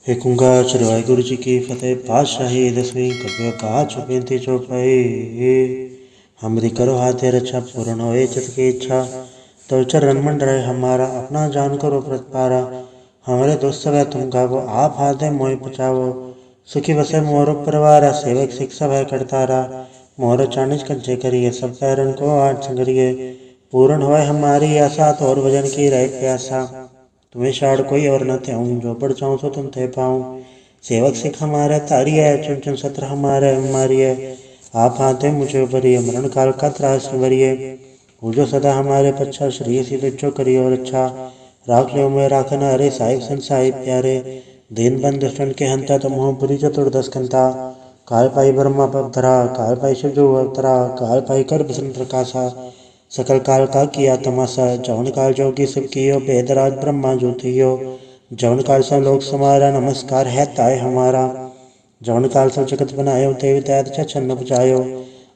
एक ओंकार श्री वाहिगुरु जी की फतेह। पातशाही दसवीं कव्य कहा छुपेंती चौपाई। हमरी करो हाथे रक्षा पूर्ण होए चित की इच्छा। तो चरण मंड रहे हमारा अपना जान करो प्रतिपारा। हमारे दोस्त सब तुम गावो आप हाथे मोहि बचावो। सुखी बसे मोर परिवार सेवक शिक्षा भय करतारा। मोर चाणिज कंचे करिए सब पैरन को आठ संगरिए। पूर्ण होए हमारी आशा तो और भजन की रहे प्यासा। तुम्हें शाड़ कोई और न त्याऊं जो पढ़ चाहूँ सो तुम थे पाऊँ। सेवक सिख हमारे तारी है चुन चुन सत्र हमारे मारिय। आप हाथे मुझे बरिए मरण काल का त्रास निवरिए। हो जो सदा हमारे पच्छा श्री सी जो करिए और अच्छा। राख लो मैं राखना अरे साहिब संसाई प्यारे। दीन बंद दुष्टन के हंता तुम हो पुरी चतुर्दश कंता। काल पाई ब्रह्मा पवतरा काल पाई शिव जो अवतरा काल पाई कर बसन प्रकाशा। सकल काल का किया तमाशा जवन काल जोगी सब कियो वेदराज ब्रह्मा ज्योतियो। जवन काल सब लोक समारा नमस्कार है ताय हमारा। जवन काल सब जगत बनायो देव दैत छन्न बजायो।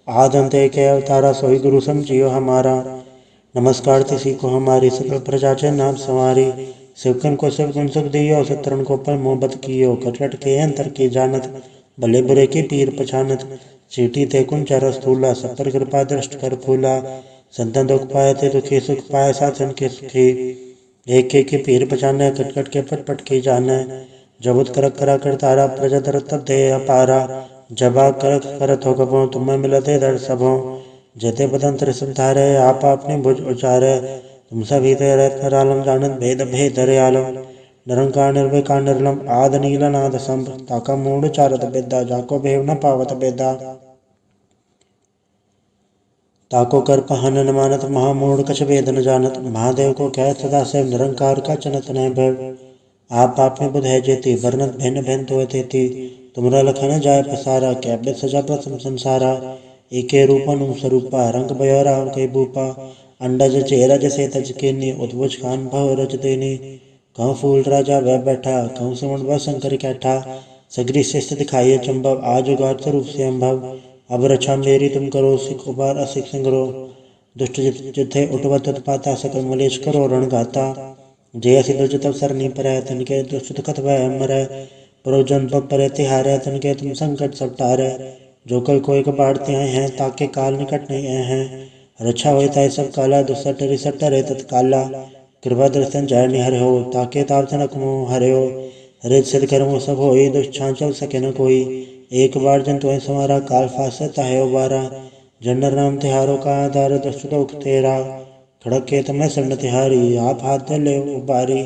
आद अंत एक अवतारा सोई गुरु समझियो हमारा। नमस्कार तिसी को हमारी सकल प्रजा चे नाम संवारी। शिवकन को शिव गुण सुख दियो शत्रुन को पर मोहब्बत कियो। कटकट के अंतर की जानत भले बुरे की पीर पछानत। चीटी ते कुंचर स्थूला सब पर कृपा दृष्ट कर फूला। संतन दुख पाए थे दुखी सुख पाए साधन के सुखी। एक के पीर पछाने कटकट के पट की जाने। जबुत करक करा कर तारा प्रजा दर तब दे अपारा। जबा करक करत हो कबो तुम्हें मिलते दर सबो। जेते बदन त्र धारे आप अपनी भुज उचारे। तुम सभी ते रहत करालम जानत भेद भेद दयालम। निरंकार निर्विकार निर्लम आद नील नाद संभ। ताका मूड चारत बेदा जाको भेव न पावत बेदा। ताको कर पहन न मानत महामूढ़ कछ वेद न जानत। महादेव को कह सदा शिव निरंकार का चनत न भव। आप में बुध है जेती वर्णत भिन्न भिन्न तो तेती। तुमरा लखन जाय पसारा कैबित सजा प्रथम संसारा। एके रूपन स्वरूपा रंग बयोरा के भूपा। अंडज चेरज से तज के उद्भुज खान भव रज देनी। कहूँ फूल राजा वह बैठा कहूँ सुमन वह शंकर कैठा। सगरी शिष्ट दिखाइए चंबव आज उगार स्वरूप से अम्भव। अब रक्षा मेरी तुम करो सिख उबार असिख संगरो। दुष्ट जिथे उठवत पाता सकल मलेश करो रण गाता। जय असि दुष्ट तब सरनी पर तनके दुष्ट कथ भय मरै। परोजन पग पर तिहारे तनके तुम संकट सब टारे। जो कल कोई कबाड़ते आए हैं ताके काल निकट नहीं आए हैं। रक्षा होता है सब काला दुसट रिसट रे तत्काला। कृपा दर्शन जय निहर हो ताके ताप तनक मोह हरे हो। रित सिद्ध कर्मो सब होई दुष्ट छांचल सके न कोई। एक बार जन तुम्हें समारा काल फासता है उबारा। जनर नाम तिहारों का आधार दुष्ट लोक तेरा। खड़क के तमें सन्न तिहारी आप हाथ ले उबारी।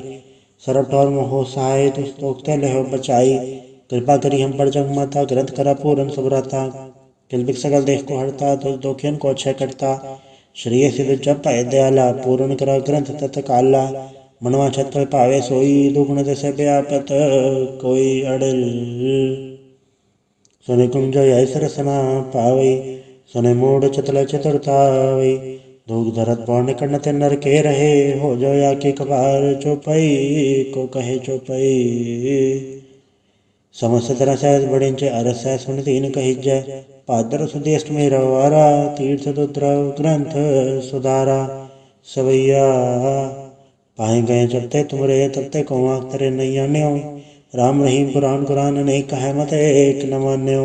सरट और मोह सहाय दुष्ट लोक ले हो बचाई। कृपा करी हम पर जग माता ग्रंथ करा पूरन सुभ्रता। किलबिक सकल देख को हरता दुष्ट दोखियन को अक्षय करता। श्री सिद्ध जप पाए दयाला पूर्ण करा ग्रंथ तत्काला। मनवा छत पर पावे सोई दुगुण दशे व्यापत कोई अड़ल। सुने कुंज यह सरसना पावई। सुने मूड चतल चतुरतावई। धूक धरत पौर्ण कर्ण ते नर के रहे। हो जो या के कबार चौपई को कहे चौपई। समस्त तरह सहज बड़िंच अरस सुन तीन कही जय। पादर सुदेष्ट में रवारा तीर्थ दुद्रव ग्रंथ सुधारा। सवैया पाए गए जब ते तुमरे तब ते को आख तरे नहीं आने हो। राम रहीम पुराण कुरान नहीं कहे मत एक न मान्यो।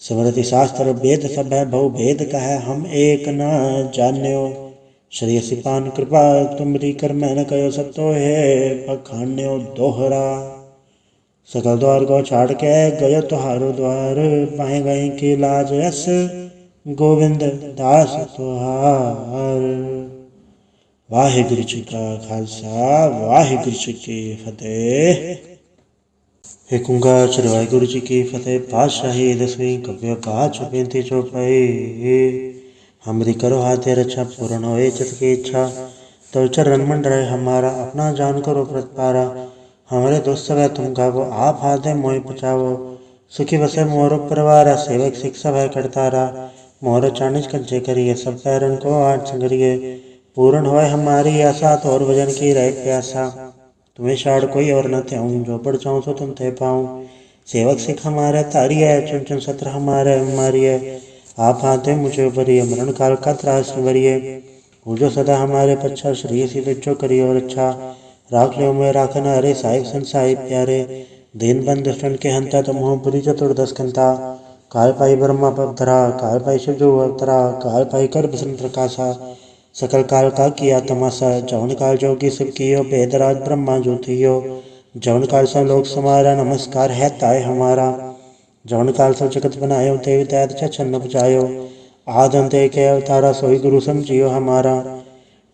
स्मृति शास्त्र वेद सब है बहु भेद कहे हम एक न जान्यो। श्री सिपान कृपा तुमरी कर मैंने कहो सब तो है बखान्यो दोहरा। सकल द्वार को छाड़ के गयो तुहारो द्वार। पाए गए की लाज यस गोविंद दास तुहार। वाहिगुरु जी का खालसा वाहिगुरु जी की फतेह। एक ओंकार श्री वाहिगुरु जी की फतेह। पातशाही दसवीं कव्य कहा छुपेंती चौपाई। हमरी करो हाथे रक्षा पूर्ण होए चित की इच्छा। तो चरण मंड रहे हमारा अपना जान करो प्रतिपारा। हमारे दोस्त सब तुम गावो आप हाथे मोहि बचावो। सुखी बसे मोर परिवार सेवक शिक्षा भय करतारा। मोर चाणिज कंचे करिए सब पैरन को आठ संगरिए। पूर्ण होए हमारी आशा तो और भजन की रहे प्यासा। तुम्हें शाड़ कोई और न त्याऊं जो पढ़ चाहूँ सो तुम थे पाऊँ। सेवक सिख हमारे तारी है चुन चुन सत्र हमारे मारिय। आप हाथे मुझे बरिए मरण काल का त्रास निवरिए। हो जो सदा हमारे पच्छा श्री सी जो करिए और अच्छा। राख लो मैं राखना अरे साहिब संसाई प्यारे। दीन बंधु दुष्टन के हंता तमोपुरी चतुर्दश कंता काल पाई ब्रह्मा पवधरा काल पाई शिव जो अवतरा काल पाई कर बसन प्रकाशा सकल काल का किया तमाशा जवन काल जोगी शिव कियो वेदराज ब्रह्मा ज्योतियो जवन काल सब लोक समारा नमस्कार है ताय हमारा जवन काल सब जगत बनायो देवी दैत छन्न बचायो आद अंत एक अवतारा सोई गुरु समझियो हमारा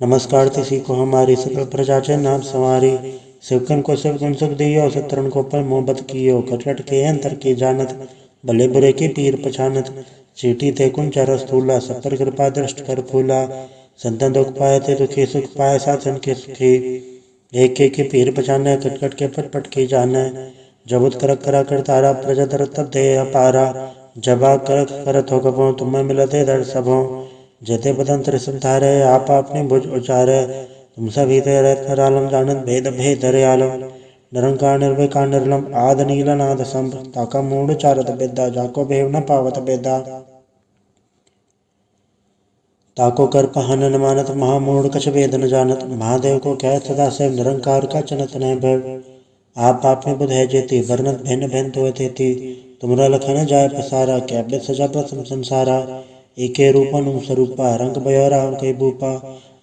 नमस्कार तिसी को हमारी सकल प्रजा चे नाम संवारी शिवकन को शिव गुण सुख दियो सतरन को पर मोहब्बत कियो कटकट के अंतर की जानत भले बुरे की पीर पछानत चीटी ते कुंचर स्थूला सब पर कृपा दृष्ट कर फूला संतन दुख पाए थे दुखी सुख पाए साधन के सुखी एक के पीर पछाने कटकट के पट पट की जाने जबुत करक करा कर तारा प्रजा दर तब दे अपारा जबा करक करत हो गबो तुम्हें मिलते दर सबो जेते बदन त्रिसम धारे आप अपने भुज उचारे तुम सभी तेरे आलम जानत भेद भेद आलम निरंकार निर्विकार निर्लम आद नील नाद संभ ताका मूड चारत बेदा जाको भेव न पावत बेदा ताको कर पहन न मानत महामूढ़ कछ वेद न जानत महादेव को कह सदा से निरंकार का चनत न भव आप में बुध है जेती वर्णत भिन्न भिन्न तो थेती तुमरा लखन जाय पसारा कैबे सजा प्रथम संसारा एके रूपन स्वरूपा रंग बयोरा कई भूपा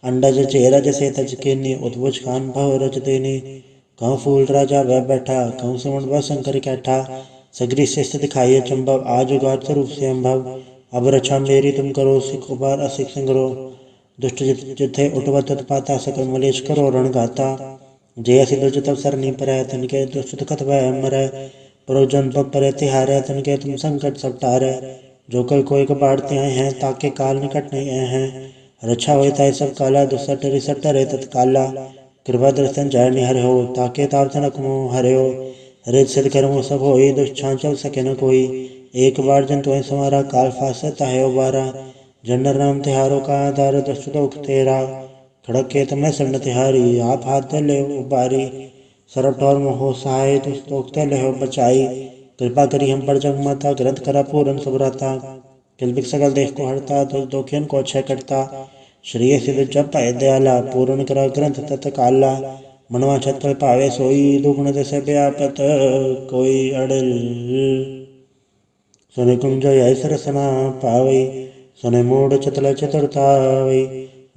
अंडज चेरा जैसे तज के नी उद्भुज खान भव रज देनी कहूँ फूल राजा वह बैठा कहूँ सुमन व शंकर कैठा सगरी शिष्ट दिखाइए चंबव आज उगार स्वरूप से अम्भव अब रक्षा मेरी तुम करो सिख उबार असिख संगरो दुष्ट जिथे उठवा तत्पाता सकल मलेश करो रण गाता जय असि दुर्ज तब सरनी पर तनके दुष्ट कथ वह मर परोजन पग पर तिहारे तनके तुम संकट सब टारे जो कल कोई कबाड़ते आए हैं ताके काल निकट नहीं आए हैं रक्षा होता है सब काला दुसट रिसट रे तत्काला कृपा दर्शन जय निहर हो ताके ताप तनक मोह हरे हो हरे सिद्ध कर्मो सब हो दुष्छां चल सके न कोई एक बार जन तो समारा काल फासता है उबारा जनर नाम तिहारों का आधार दुष्ट दुख तेरा खड़क के तुम्हें सन्न तिहारी आप हाथ ले उबारी सरट और मोह सहाय दुष्टोक्ते ले हो बचाई कृपा करी हम पर जग माता ग्रंथ करा पूरन सुभराता किलबिक सकल देश को हरता दोखियन को अक्षय करता श्री सिद्ध जप पाए दयाला पूर्ण करा ग्रंथ तत्काला मनवा छत्र पावे सोई दुगुण दसे व्यापत कोई अड़ल सुने कुंज ऐसर सना पावई सुने मूड चतल चतुरतावई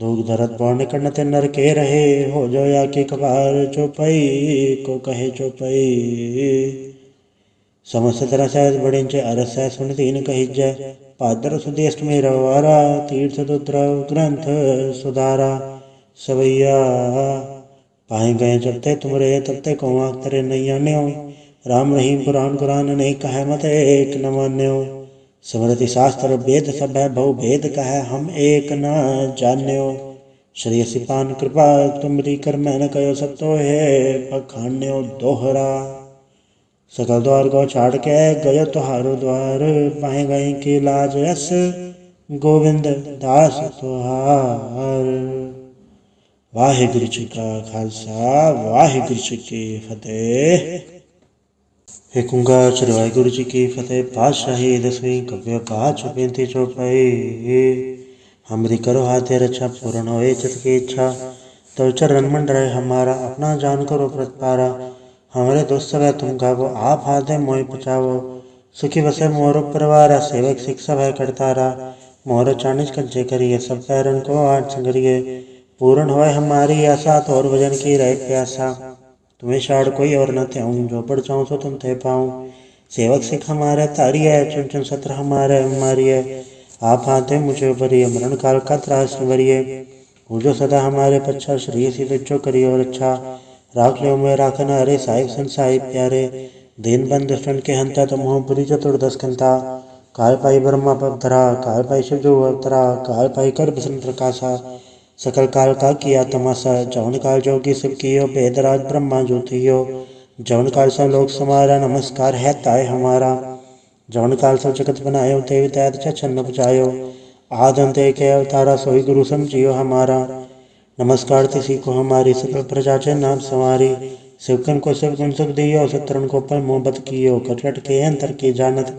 धूक धरत पौर्ण कर्ण नर के रहे हो जो या के कबार चौपई को कहे चौपई समस्त तरह सहज बड़े अरस सुन तीन कही जय पादर सुदेष्ट में रवारा तीर्थ दुद्रव ग्रंथ सुधारा सवैया पाए गए जबते तुमरे तबते को आखतरे नहीं आने राम रहीम कुरान कुरान नहीं कहे मत एक न मान्यो स्मृति शास्त्र वेद सब है बहु भेद कहे हम एक न जान्यो श्री सिपान कृपा तुमरी कर मैं न कहो सब तो है पखान्यो दोहरा सकल द्वार को छाड़ के गयो तुहारो द्वार पाए गए की लाज यस गोविंद दास तुहार वाहिगुरु जी का खालसा वाहिगुरु जी की फतेह। एक ओंकार श्री वाहिगुरु जी की फतेह। पातशाही दसवीं कव्य पाँच बेनती चौपाई हमरी करो हाथे रक्षा पूर्ण होए चित की इच्छा तो चरण मंडराए हमारा अपना जान करो प्रतिपारा हमारे दोस्त सब है तुम गावो आप हाथ है मोह बचावो सुखी बसे मोर परिवार सेवक शिक्षा भय करतारा मोर चानिज कंचे करिए सब पैरन को आठ संगरिए पूर्ण होए हमारी आशा तो और भजन की रहे प्यासा तुम्हें शाड़ कोई और न त्याऊं जो पढ़ चाहूँ सो तुम थे पाऊँ सेवक सिख हमारे तारी है चुन चुन सत्र हमारे हमारी है आप हाथ है मुझे उपरिय मरण काल का त्रास वरिये वो जो सदा हमारे पच्छा श्री सी जो करिए और अच्छा राख लो मैं राखना अरे साहिब संसाई प्यारे दीन बंद दुष्टन के हंता तमोपुरी चतुर्दश कंता काल पाई ब्रह्मा पवधरा काल पाई शिव जो अवतरा काल पाई कर बसन प्रकाशा सकल काल का किया तमाशा जवन काल जोगी शिव कियो वेदराज ब्रह्मा ज्योतियो जवन काल सब लोक समारा नमस्कार है ताय हमारा जवन काल सब जगत बनायो देवी दैत छन्न बचायो आद अंत एक अवतारा सोई गुरु समझियो हमारा नमस्कार तिसी को हमारी सकल प्रजा चे नाम संवारी शिवकन को शिव गुण सुख दियो सतरन को पर मोहब्बत कियो कटकट के अंतर की जानत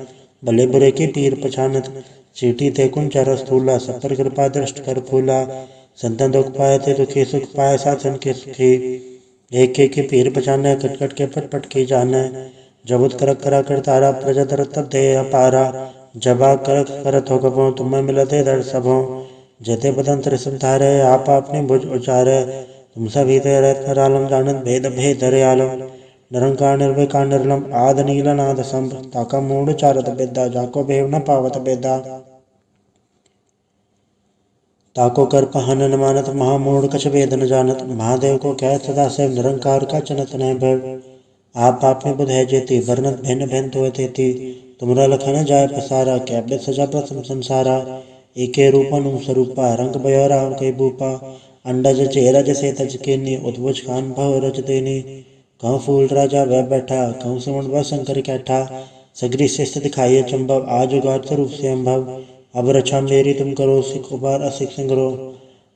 भले बुरे की पीर पछानत चीटी थे कुंचर स्थूला सब पर कृपा दृष्ट कर फूला संतन दुख पाए थे दुखी सुख पाए साधन के सुखी एक के पीर पछाने कटकट के पट पट की जाने जबुत करक करा करतारा प्रजा दर तब दे अपारा जबा करक करत हो कबो तुम्हें मिलते दर सबों जेते बदन त्रिसम धारे आप अपने भुज उचारे तुम सभी ते रत्न रालम जानत भेद भेद आलम निरंकार निर्विकार निर्लम आद नील नाद संभ ताका मूड चारत बेदा जाको भेव न पावत बेदा ताको कर पहन न मानत महामूढ़ कछ वेद न जानत महादेव को कह सदा से निरंकार का चनत न भव आप में बुध है जेती वर्णत भिन्न भिन्न तो तेती तुमरा लखन जाय पसारा कैबित सजा प्रथम संसारा एके रूपन स्वरूपा रंग बयोरा कई बूपा अंडज चेरज से तज केनी उद्भुज खान भव रज देनी कहूँ फूल राजा वह बैठा कहूँ सुमन वह शंकर कैठा सगरी शिष्ट दिखाइए चंबव आज उगार स्वरूप से अम्भव अब रक्षा मेरी तुम करो सिख उबार असिख संगरो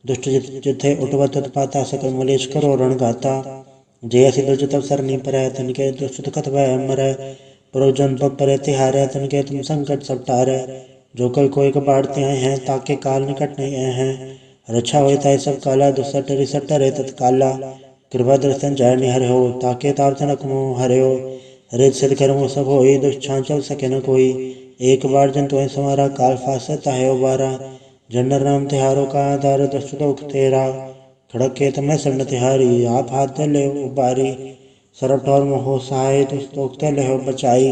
दुष्ट जिथे उठवत पाता सकल मलेश करो रण गाता जय सिद्ध तब सरनी पर तन के दुष्ट कथ वह मर प्रोजन पग पर तिहार तन के तुम संकट सब टार जो कल कोई कबाड़ते आए हैं ताके काल निकट नहीं आए हैं रक्षा होता है सब काला दुसट रिसट रे तत्काला कृपा दर्शन जय निहर हो ताके ताप जनक मोह हरे हो हरे सिद्ध कर्मो सब हो दुष्छा चल सके न कोई एक बार जन तो समारा काल फासता है उबारा जनर राम तिहारों का आधार दुष्ट दुख तेरा खड़क के तमें सन्न तिहारी आप हाथ ले उबारी सरब ठौर मोहो सहाय दुष्ट दुख ले हो बचाई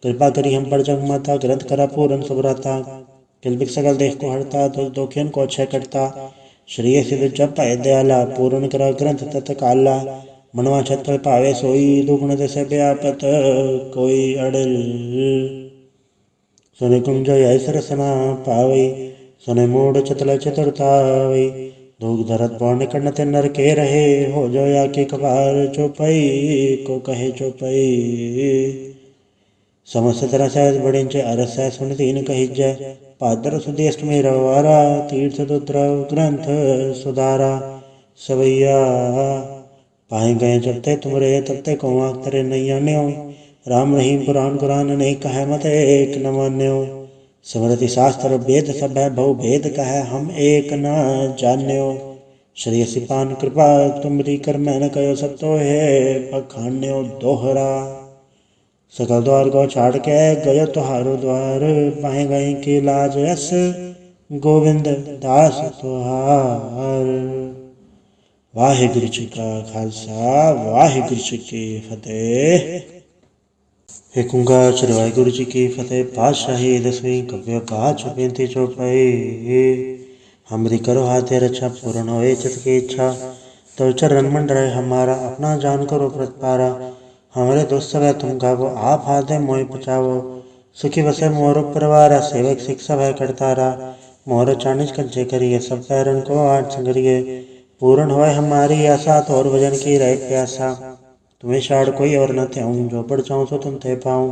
कृपा करी हम पर जग माता ग्रंथ करा पूरन सुभराता किलबिक सकल देख को हरता दुष्ट दोखियन को क्षय करता श्री सिद्ध जप पाए दयाला पूर्ण करा ग्रंथ तत्काला मनवा छत्र पावे सोई दुगुण दस व्यापत कोई अड़ल सुने कुंज ऐसर सना पावई सुने मूड चतल चतुरतावई धूक धरत पौर्ण कण्णते नर के रहे हो जो या के कबार चौपई को कहे चौपई समस्त तरह सहज बड़े अरस सुन तीन कही जय पादर सुदेष्ट में रवारा तीर्थ दुद्र ग्रंथ सुधारा सवैया पाए गए जब ते तुमरे तब ते को तेरे नैया न्यो राम रहीम पुराण कुरान अनेक कह मत एक न मान्यो स्मृति शास्त्र वेद सब है बहु भेद कह हम एक न जान्यो श्री सिपान कृपा तुमरी कर मैंने कहो सब तो है पखान्यो दोहरा सकल द्वार को छाड़ के गयो तुहारो द्वार पाए गए की लाज यस गोविंद दास तुहार वाहिगुरु जी का खालसा वाहिगुरु जी की फतेह। एक ओंकार श्री वाहिगुरु जी की फतेह। पातशाही दसवीं कव्य कहा छुपेंती चौपाई हमरी करो हाथे रक्षा पूर्ण होए चित की इच्छा तो चरण मंडरे हमारा अपना जान करो प्रतिपारा हमारे दोस्त सब तुम गावो आप हाथे मोह पचावो सुखी बसे मोर परिवार सेवक शिक्षा भय करतारा मोर चाणिज कंचे करिए सब पैरन को आठ संगरिए पूर्ण होए हमारी आशा तो और भजन की रहे प्यासा तुम्हें शाड़ कोई और न त्याऊं जो पढ़ चाहूँ सो तुम ते पाऊँ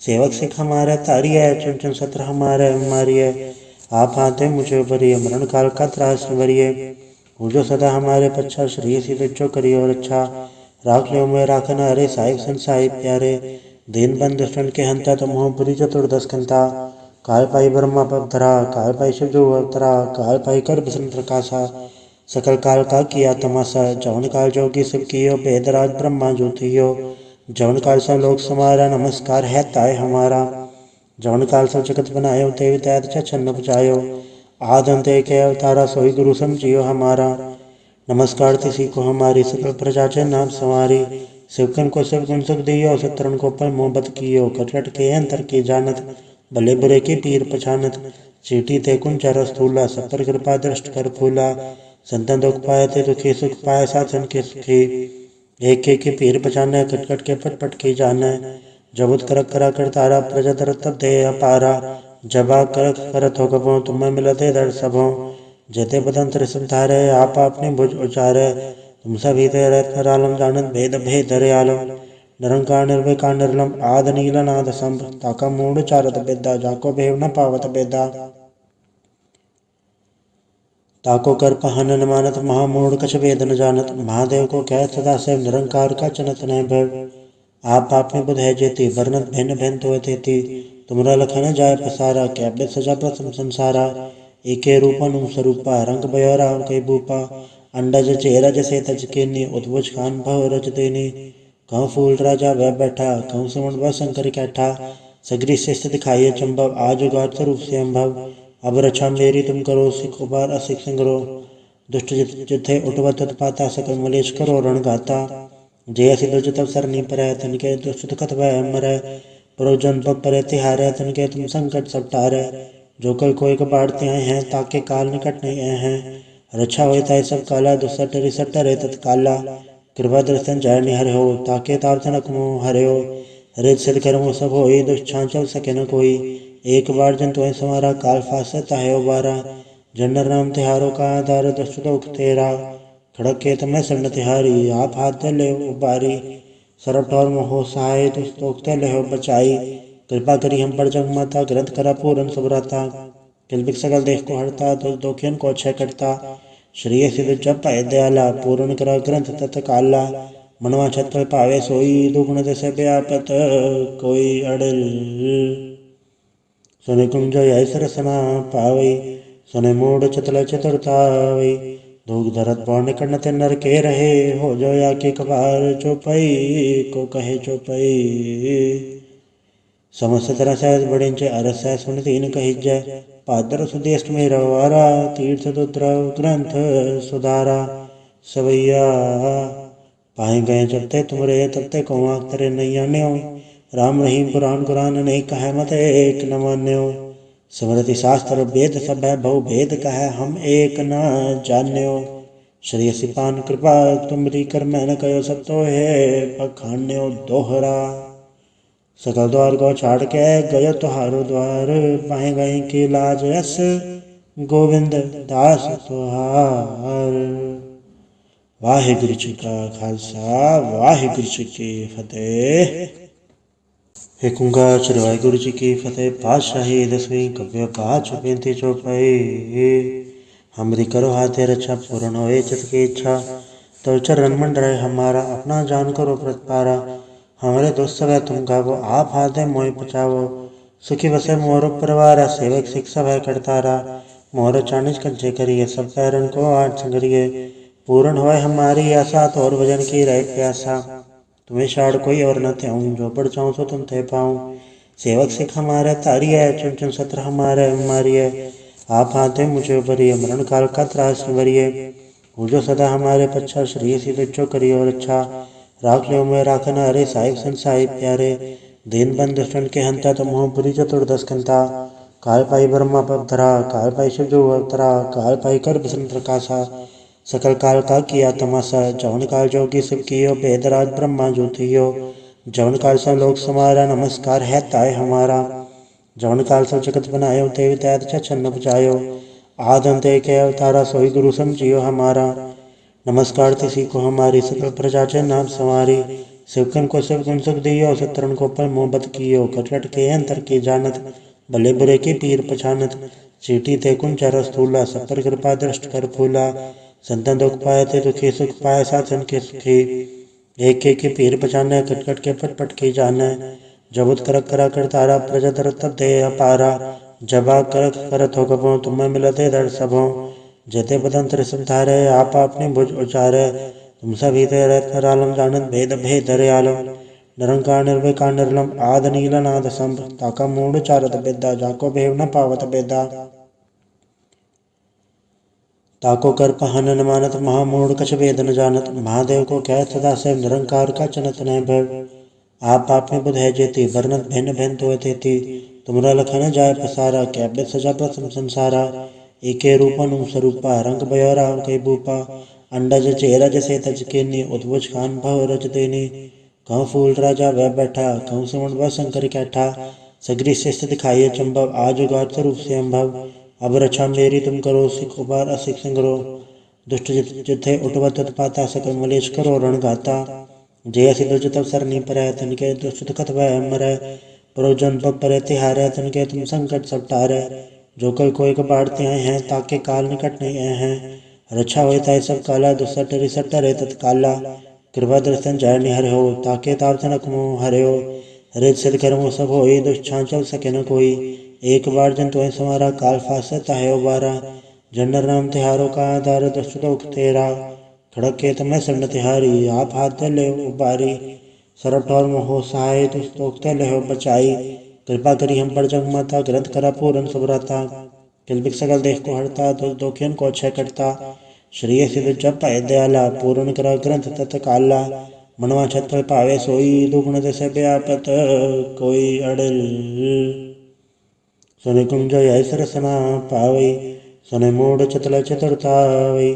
सेवक सिख हमारे तारी है चुन चुन सत्र हमारे हमारी है आप हाथे मुझे भरिए मरण काल का त्रास भरिए वो जो सदा हमारे पच्छा श्री सीधे जो करिए और अच्छा राख लो मैं राखना अरे साहिब संसाहिब प्यारे दीन बंद दुष्टन के हंता तुम हो बुरी चतुर्दश कंता काल पाई ब्रह्मा पवधरा काल पाई शिव जो अवतरा काल पाई कर बसन प्रकाशा सकल काल का किया तमाशा जवन काल जोगी सब कियो बेदराज ब्रह्मा ज्योतियो जवन काल सब लोग समारा नमस्कार है ताय हमारा जवन काल सब जगत बनायो देवी तैत छन्न बचायो आद अंत एक अवतारा सोई गुरु समझियो हमारा नमस्कार तिसी को हमारी सकल प्रजा चे नाम संवारी शिवकन को सब गुण सुख दियो सतरन को पर मोहब्बत कियो कटकट के अंतर की जानत भले बुरे की पीर पछानत चीटी ते कुंचर स्थूला सब पर कृपा दृष्ट कर फूला संतन दुख पाए थे दुखी सुख पाए साधन के सुखी एक के पीर पछाने कटकट के पटपट की जाने जबुत करक करा करतारा प्रजा दर तब दे अपारा जबा करक करत हो कबो तुम्हें मिलते दर सबों जेते बदन त्रिसम धारे आप अपने भुज उचारे तुम सभी ते रत्न रालम जानत भेद भेद आलम निरंकार निर्विकार निर्लम आद नील नाद संभ ताका मूड चारत बेदा जाको भेव न पावत बेदा ताको कर पहन न मानत महामूढ़ कछ वेद न जानत महादेव को कह सदा से निरंकार का चनत न भव आप में बुध है जेती वर्णत भिन्न भिन्न तो तेती तुमरा लखन जाय पसारा कैबित सजा प्रथम संसारा एके रूपन स्वरूपा रंग बयोरा कई बूपा अंडज चेरज से तज केनी उद्भुज खान भव रज देनी कहूँ फूल राजा वह बैठा, कहूँ सुमन वह शंकर कैठा। सगरी शिष्ट दिखाइए चंबव, आज उगार स्वरूप से अम्भव। अब रक्षा मेरी तुम करो, सिख उबार असिख संग्रो। दुष्ट जिथे उठवत उत्पाता, सकल मलेश करो रणघाता। जय सिद्धो तब सरनी पर तनिके दुष्ट दुखत वह मरै। प्रोजन पग पर तिहारै, तनिके तुम संकट सब टारै। जो कल कोई कबाड़ते आए हैं, ताके काल निकट नहीं आए हैं। रक्षा होए ताय सब काला, दुसट रिसट रे तत्काला। कृपा दर्शन जय निहर हो, ताके ताप तनक मोह हरे हो। रित सिद्ध कर्मो सब होई, दुष्ट चल सके न कोई। एक बार जन तुय समारा, काल फासता है उबारा। जनर नाम तिहारो का आधार, दुष्ट दोख तेरा। खड़क के तमें सन्न तिहारी, आप हाथ ले उबारी। सरब ठौर मोहो सहाय, दुष्ट दोख ते ले बचाई। कृपा करी हम पर जग माता, ग्रंथ करा पूरन सुभ्रता। किलबिक सकल देख को हरता, दुष्ट दोखियन को क्षय करता। श्री सिद्ध जप पाए दयाला, पूर्ण करा ग्रंथ तत्काला। मनवा छत पर पावे सोई, दुगुण दस व्यापत कोई अड़ल। सुने कुंज ऐसर सना पावई, सुने मूड चतल चतुरतावई। धूक धरत पौर्ण कर्ण नर के रहे, हो जो या के कबार चौपई को कहे चौपई। समस्त तरह सहज बड़िंचे अरस है, सुन तीन कहिजय। पादर सुदेष्ट में रवारा, तीर्थ दुद्रव ग्रंथ सुधारा। सवैया पाए गए जब ते तुमरे, तब ते को आँख तरे नहीं आन्यो। राम रहीम पुराण कुरान नहीं कहे मत एक न मान्यो। स्मृति शास्त्र वेद सब है, बहु भेद कहे हम एक न जान्यो। श्री सिपान कृपा तुमरी कर मैंने कहो, सब तो है बखान्यो दोहरा। सकल द्वार को छाड़ के गयो तुहारो द्वार, पाए गए की लाज यस गोविंद दास तुहार। वाहिगुरु जी का खालसा, वाहिगुरु जी की फतेह। एक ओंकार श्री वाहिगुरु जी की फतेह। पातशाही दसवीं कव्य पाँच बेनती चौपाई। हमरी करो हाथे रक्षा, पूर्ण होए चित की इच्छा। तो चरण मंडरे हमारा, अपना जान करो प्रतिपारा। हमारे दोस्त सब है तुम गावो, आप हाथ है मोहि बचावो। सुखी बसे मोर परिवार, सेवक सिख सब है करतारा। मोर चानिज कंचे करिए, सब पैरन को आठ संगरिए। पूर्ण होए हमारी आशा, तो और भजन की रहे प्यासा। तुम्हें शाड़ कोई और न त्याऊं, जो बढ़ जाऊं सो तुम थे पाऊं। सेवक सिख हमारे तारी है, चुन चुन सत्र हमारे मारिए। आप हाथ है मुझे उबरिए, मरण काल का त्रास निवरिए। हो जो सदा हमारे पच्छा, श्री सिद्ध जो करिए और अच्छा। राख लो मैं राखन हरे, साहिब संसाई प्यारे। दीन बंद दुष्टन के हंता, तुम हो पुरी चतुर्दश कंता। काल पाई ब्रह्मा पवतरा, काल पाई शिव जो अवतरा। काल पाई कर बसंत प्रकाशा, सकल काल का किया तमाशा। जवन काल जोगी शिव कियो, वेदराज ब्रह्मा जो थियो। जवन काल सब लोग समारा, नमस्कार है ताय हमारा। जवन काल सब जगत बनायो, देवी दैत छन्न बचायो। आद अंत एक अवतारा, सोई गुरु समझियो हमारा। नमस्कार तिसी को हमारी, सकल प्रजा के नाम संवारी। शिवकन को शिव गुण सुख दियो, सतरन को पर मोहब्बत कियो। कटकट के अंतर की जानत, भले बुरे के पीर पछानत। चीटी ते कुंचर स्थूला, सब पर कृपा दृष्ट कर फूला। संतन दुख पाए थे दुखी, सुख पाए साधन के सुखी। एक के पीर पछाने, कटकट के पट की जाने। जबुत करक करा कर तारा, प्रजा दर तब दे अपारा। जबा करक करत हो गबो, तुम्हें मिलते दर सबों। जेते बदंतर सब धारे, आप अपनी भुज उचारे। तुम सभी तेरे आलम जानत, भेद भेद दयालम। निरंकार निर्विकार निर्लम, आद नील नाद संभ। ताका मूड चारत बेदा, जाको भेव न पावत बेदा। ताको कर पहन न मानत, महामूढ़ कछ वेद न जानत। महादेव को कह सदा से, निरंकार का चनत न भव। आप में बुध है जेती, वर्णत भिन्न भिन्न तो तेती। तुमरा लखन जाय पसारा, कैबित सजा प्रथम संसारा। एके रूपन स्वरूपा, रंग बयोरा कई भूपा। अंडज चेरज से तज केनी, उद्भुज खान भव रज देनी। कहूँ फूल राजा वह बैठा, कहूँ सुमन वह शंकर कैठा। सगरी शिष्ट दिखाइए चंबव, आज उगार स्वरूप से अम्भव। अब रक्षा मेरी तुम करो, सिख उबार असिख संग्रो। दुष्ट जिथे उठवत उत्पाता, सकल मलेश करो रणघाता। जय सिद्धो तब सरनी पर तनिके दुष्ट दुखत वह मरै। प्रोजन पग पर तिहारै, तनिके तुम संकट सब टारै। जो कल कोई कबाड़ते आए हैं, ताके काल निकट नहीं आए हैं। रक्षा होए ताय सब काला, दुसट रिसट रे तत्काला। कृपा दर्शन जय निहर हो, ताके ताप तनक मोह हरे हो। रित सिद्ध कर्मो सब होई, दुष्ट चल सके न कोई। एक बार जन तुय समारा, काल फासता है उबारा। जनर नाम तिहारो का आधार, दुष्ट दोख तेरा। खड़क के तमें सन्न तिहारी, आप हाथ ले उबारी। सरब ठौर मोहो सहाय तुस तोखते लहो बचाई। कृपा करी हम पर जग माता ग्रंथ करा पूरन सुभ्रता। किलबिक सकल देख को हरता दुख दोखियन को क्षय करता। श्रेय सिद्ध जप पाए दयाला पूरन करा ग्रंथ तत्काला। मनवा छत फल पावे सोई दुगुण दशा व्यापत कोई अड़ल। सुनि कुंज यह सरसना पावई सुनि मूड चतुल चतुरतावई।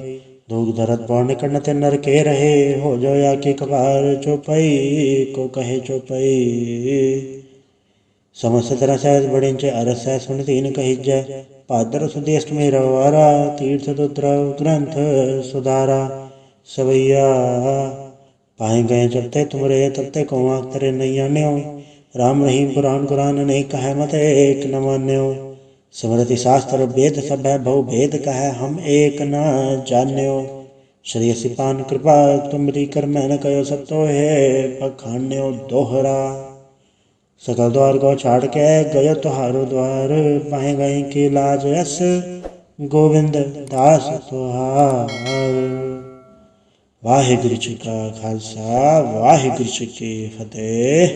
दुख धरत पौर्ण कर्ण नर के रहे हो जो या के कबार चौपई को कहे चौपई। समस्त तरह सहज बड़िंच अरस सुन तीन कही जय। पादर सुदेष्ट में रवारा तीर्थ दुद्रव ग्रंथ सुधारा। सवैया पाए गए जबते तुमरे तबते को आख तरे नहीं आन्यो। राम रहीम पुराण कुरान नहीं कहे मत एक न मान्यो। स्मृति शास्त्र वेद सब है बहु भेद कहे हम एक न जान्यो। श्री सिपान कृपा तुमरी कर मैंने कहो सब तो है पखान्यो दोहरा। सकल द्वार को छाड़ के गयो तुहारो द्वार पाए गए की लाज यस गोविंद दास तुहार। वाहिगुरु जी का खालसा वाहिगुरु जी की फतेह।